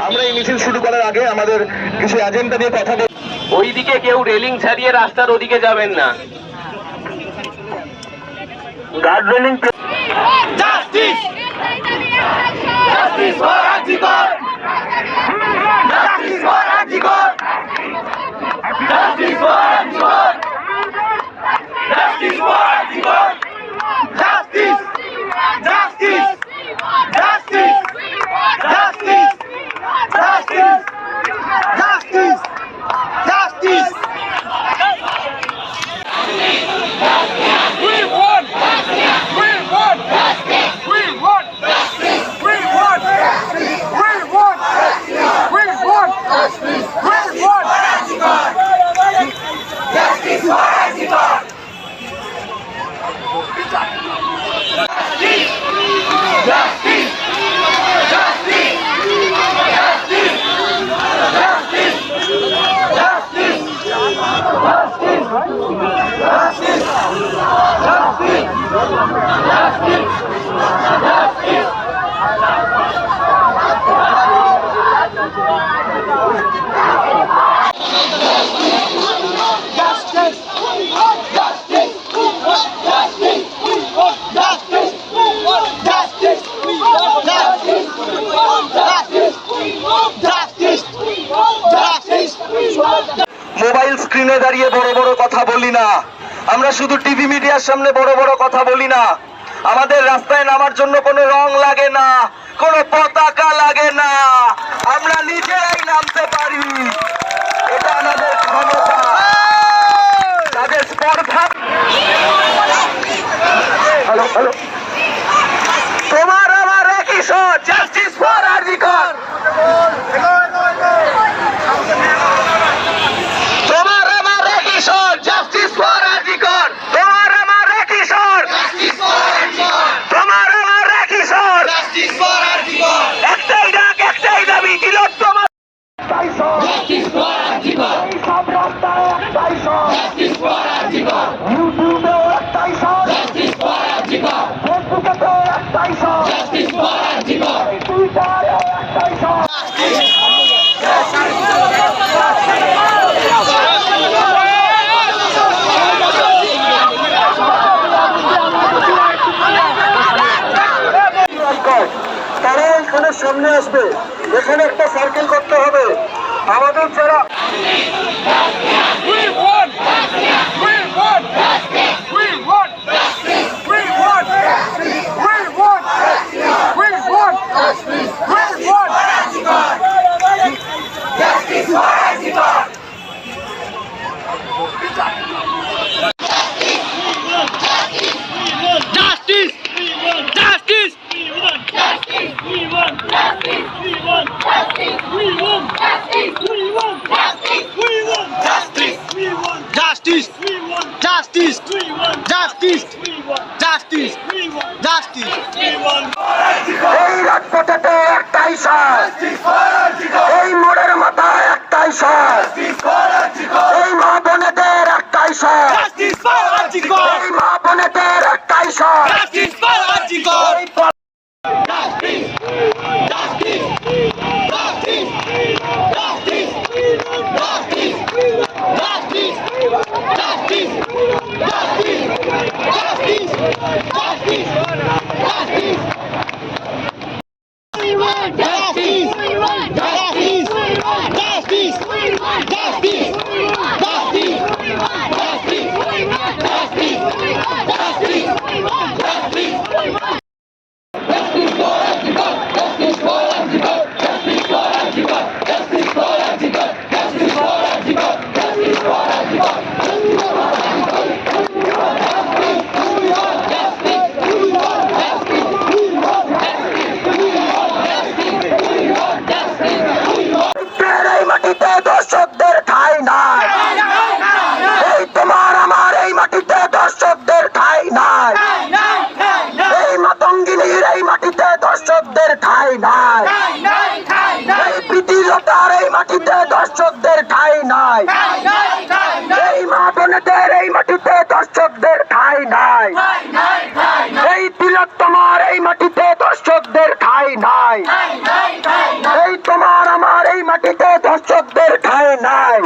আমরা এই মিছিল শুরু করার আগে আমাদের কিছু এজেন্ডা নিয়ে কথা বলি। ওইদিকে কেউ রেলিং ছাড়িয়ে রাস্তার ওদিকে যাবেন না। Guard railing Justice! Justice for Antigone! Justice for Antigone! Justice for Antigone! Justice for Antigone! Justice! Justice! Justice! Justice! Justice! Justice! Justice! We want! We want! We want! We want! We want! We want! We want! Justice for Antigone! Justice! Justice! Justice! Justice! Mobile স্ক্রিনে দাঁড়িয়ে বড় বড় কথা বলি না, আমরা শুধু TV মিডিয়ার সামনে বড় বড় কথা বলি না। আমাদের রাস্তায় নামার জন্য কোনো রং লাগে না, কোনো পতাকা লাগে না, আমরা নিজেরাই নামতে পারি। এটা আমাদের ক্ষমতা। তাদের স্পর্ধা। হ্যালো হ্যালো, তোমার আমার একই শট, জাস্টিস ফর আরজিকর। তোমার আমার একই শট, জাস্টিস ফর আরজিকর। তোমার আমার একই শট, জাস্টিস ফর আরজিকর। তোমার আমার একই শট, জাস্টিস ফর আরজিকর। একটাই ডাক, একটাই দাবি, তিলোত্তমা একটাই শট, জাস্টিস ফর আরজিকর। এই সব রাস্তায় একটাই শট, জাস্টিস ফর আরজিকর। ইউটিউবেও একটাই শট, জাস্টিস ফর আরজিকর। ফেসবুকেও একটাই শট, জাস্টিস ফর আরজিকর। টুইটারেও একটাই শট, তারা এখানে সামনে আসবে, এখানে একটা সার্কেল করতে হবে। আমাদের যারা We want! We want! We want! We want! We want! We want! We want! Justice for Antigone! Justice! Justice! We want! Justice! We want! Justice! We want! Justice! We want! Justice! We want! Justice! We want! Justice! We want! Justice! We want! Justice! We want! Justice! We want! Justice! We want! এই রাজপথেতে একটাই shot, এই মোড়ের মাথায় একটাই shot, এই মা বোনেদের একটাই শট, Justice for Antigone! এই মা বোনেদের একটাই shot. Justice for Antigone! Justice! Justice! Justice! Justice! Justice! Justice! Justice! Justice! Justice! Justice! Justice! We want justice! We want justice! We want justice! We want justice! We want justice! We want justice! We want justice! We want justice! We want justice! We want justice for Antigone! Justice for Antigone! Justice for Antigone! Justice for Antigone! Justice for Antigone! Justice for Antigone! এই মাটিতে দর্শকদের ঠাঁই নাই, এই তোমার আমার এই মাটিতে দর্শকদের ঠাঁই নাই, এই মাতঙ্গিনীর এই মাটিতে দর্শকদের ঠাঁই নাই, এই প্রীতিলতার এই মাটিতে দর্শকদের ঠাঁই নাই, এই মা বোনেদের এই মাটিতে দর্শকদের ঠাঁই নাই, এই তিলোত্তমার এই মাটিতে দর্শকদের ঠাঁই নাই। নাই, এই তোমার আমার এই মাটিতে ধর্ষকদের ঠাঁই নাই।